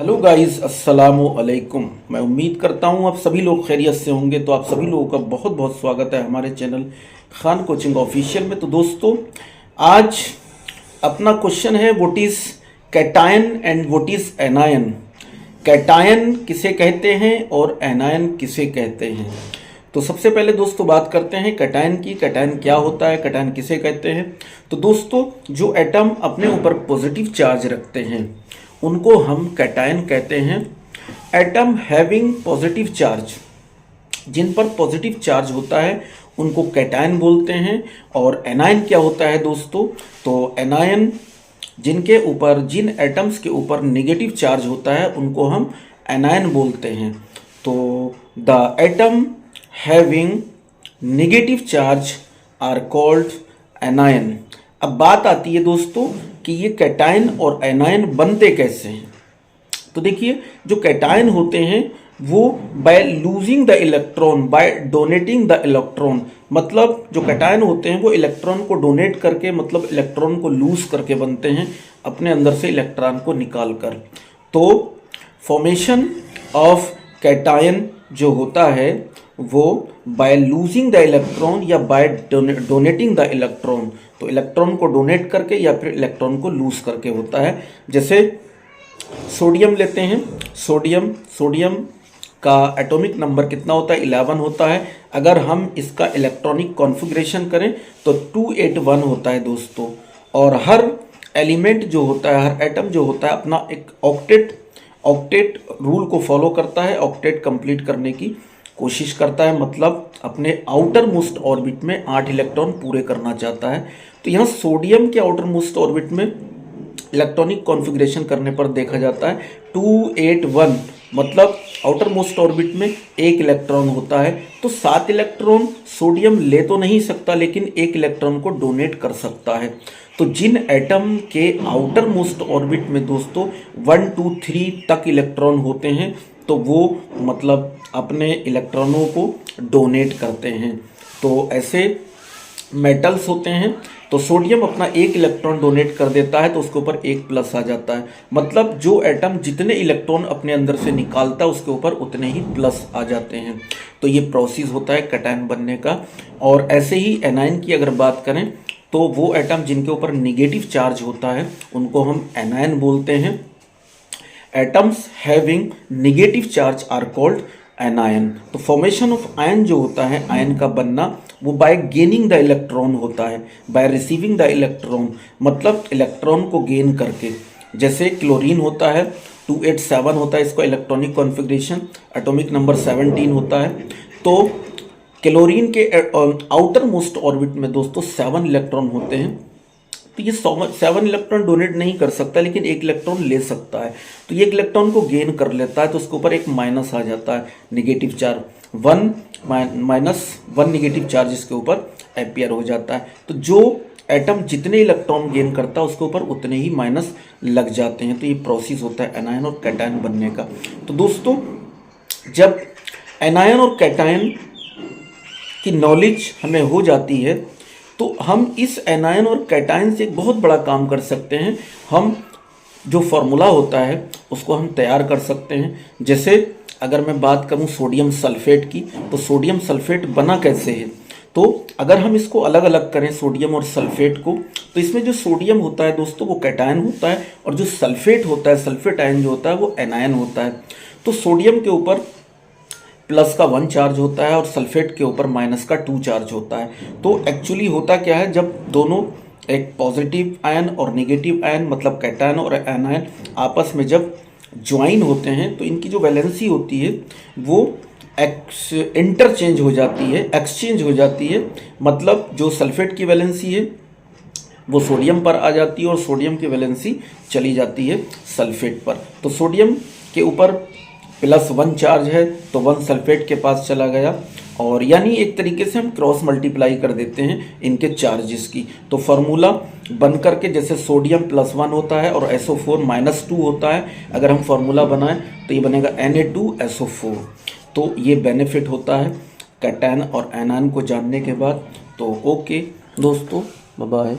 Hello guys, अस्सलामु अलैकुम। मैं उम्मीद करता हूँ आप सभी लोग खैरियत से होंगे। तो आप सभी लोगों का बहुत बहुत स्वागत है हमारे चैनल खान कोचिंग ऑफिशियल में। तो दोस्तों, आज अपना क्वेश्चन है what is cation and what is anion. Cation किसे कहते हैं और एनायन किसे कहते हैं। तो सबसे पहले दोस्तों बात करते हैं कैटायन की। कैटायन क्या होता है, कैटायन किसे कहते हैं। तो दोस्तों, जो एटम अपने ऊपर पॉजिटिव चार्ज रखते हैं उनको हम कैटायन कहते हैं। एटम हैविंग पॉजिटिव चार्ज, जिन पर पॉजिटिव चार्ज होता है उनको कैटायन बोलते हैं। और एनायन क्या होता है दोस्तों, तो एनायन जिन एटम्स के ऊपर नेगेटिव चार्ज होता है उनको हम एनायन बोलते हैं। तो the atom having negative charge are called anion. अब बात आती है दोस्तों कि ये कैटायन और एनायन बनते कैसे हैं। तो देखिए, जो कैटायन होते हैं वो by losing the electron, by donating the electron, मतलब जो कैटायन होते हैं वो इलेक्ट्रॉन को डोनेट करके, मतलब इलेक्ट्रॉन को लूज करके बनते हैं, अपने अंदर से इलेक्ट्रॉन को निकाल कर। तो फॉर्मेशन ऑफ कैटायन जो होता है वो बाय लूजिंग द इलेक्ट्रॉन या बाय डोनेटिंग द इलेक्ट्रॉन, तो इलेक्ट्रॉन को डोनेट करके या फिर इलेक्ट्रॉन को लूज करके होता है। जैसे सोडियम लेते हैं, सोडियम का एटॉमिक नंबर कितना होता है, 11 होता है। अगर हम इसका इलेक्ट्रॉनिक कॉन्फ़िगरेशन करें तो 281 होता है दोस्तों। और हर एलिमेंट जो होता है, हर एटम जो होता है अपना एक ऑक्टेट रूल को फॉलो करता है, ऑक्टेट कंप्लीट करने की कोशिश करता है, मतलब अपने आउटर मोस्ट ऑर्बिट में 8 इलेक्ट्रॉन पूरे करना चाहता है। तो यहाँ सोडियम के आउटर मोस्ट ऑर्बिट में इलेक्ट्रॉनिक कॉन्फ़िगरेशन करने पर देखा जाता है 281, मतलब आउटर मोस्ट ऑर्बिट में 1 इलेक्ट्रॉन होता है। तो 7 इलेक्ट्रॉन सोडियम ले तो नहीं सकता, लेकिन 1 इलेक्ट्रॉन को डोनेट कर सकता है। तो जिन एटम के आउटर मोस्ट ऑर्बिट में दोस्तों 1 2 3 तक इलेक्ट्रॉन होते हैं तो वो मतलब अपने इलेक्ट्रॉनों को डोनेट करते हैं। तो ऐसे मेटल्स होते हैं। तो सोडियम अपना 1 इलेक्ट्रॉन डोनेट कर देता है तो उसके ऊपर 1 प्लस आ जाता है, मतलब जो एटम जितने इलेक्ट्रॉन अपने अंदर से निकालता है उसके ऊपर उतने ही प्लस आ जाते हैं। तो ये प्रोसेस होता है कैटायन बनने का। और ऐसे ही एनायन की अगर बात करें तो वो एटम जिनके ऊपर नेगेटिव चार्ज होता है उनको हम एनायन बोलते हैं। Atoms having negative charge are called anion. तो फॉर्मेशन ऑफ आयन जो होता है, आयन का बनना, वो बाय गेनिंग द इलेक्ट्रॉन होता है, बाय रिसीविंग द इलेक्ट्रॉन, मतलब इलेक्ट्रॉन को गेन करके। जैसे क्लोरीन होता है 287 होता है इसका इलेक्ट्रॉनिक कॉन्फ़िगरेशन, एटॉमिक नंबर 17 होता है। तो क्लोरीन के आउटर मोस्ट ऑर्बिट में दोस्तों 7 इलेक्ट्रॉन होते हैं। तो ये 7 इलेक्ट्रॉन डोनेट नहीं कर सकता, लेकिन 1 इलेक्ट्रॉन ले सकता है। तो ये 1 इलेक्ट्रॉन को गेन कर लेता है तो उसके ऊपर एक माइनस आ जाता है, नेगेटिव चार्ज, 1 नेगेटिव चार्ज इसके ऊपर अपीयर हो जाता है। तो जो एटम जितने इलेक्ट्रॉन गेन करता है उसके ऊपर उतने ही माइनस लग जाते हैं। तो ये प्रोसेस होता है एनायन और कैटायन बनने का। तो दोस्तों, जब एनायन और कैटायन की नॉलेज हमें हो जाती है तो हम इस एनायन और कैटायन से एक बहुत बड़ा काम कर सकते हैं। हम जो फार्मूला होता है उसको हम तैयार कर सकते हैं। जैसे अगर मैं बात करूं सोडियम सल्फेट की, तो सोडियम सल्फेट बना कैसे है। तो अगर हम इसको अलग अलग करें सोडियम और सल्फेट को, तो इसमें जो सोडियम होता है दोस्तों वो कैटायन होता है, और जो सल्फेट होता है, सल्फेट आयन जो होता है वो एनायन होता है। तो सोडियम के ऊपर प्लस का 1 चार्ज होता है और सल्फेट के ऊपर माइनस का 2 चार्ज होता है। तो एक्चुअली होता क्या है, जब दोनों एक पॉजिटिव आयन और नेगेटिव आयन, मतलब कैटायन और एनायन आपस में जब ज्वाइन होते हैं तो इनकी जो वैलेंसी होती है वो इंटरचेंज हो जाती है, एक्सचेंज हो जाती है। मतलब जो सल्फेट की वैलेंसी है वो सोडियम पर आ जाती है और सोडियम की वैलेंसी चली जाती है सल्फेट पर। तो सोडियम के ऊपर प्लस 1 चार्ज है तो 1 सल्फेट के पास चला गया, और यानी एक तरीके से हम क्रॉस मल्टीप्लाई कर देते हैं इनके चार्जेस की। तो फार्मूला बन करके जैसे सोडियम +1 होता है और SO4 -2 होता है, अगर हम फार्मूला बनाएं तो ये बनेगा Na2SO4। तो ये बेनिफिट होता है कैटायन और एनायन को जानने के बाद। तो ओके दोस्तों, बाय बाय।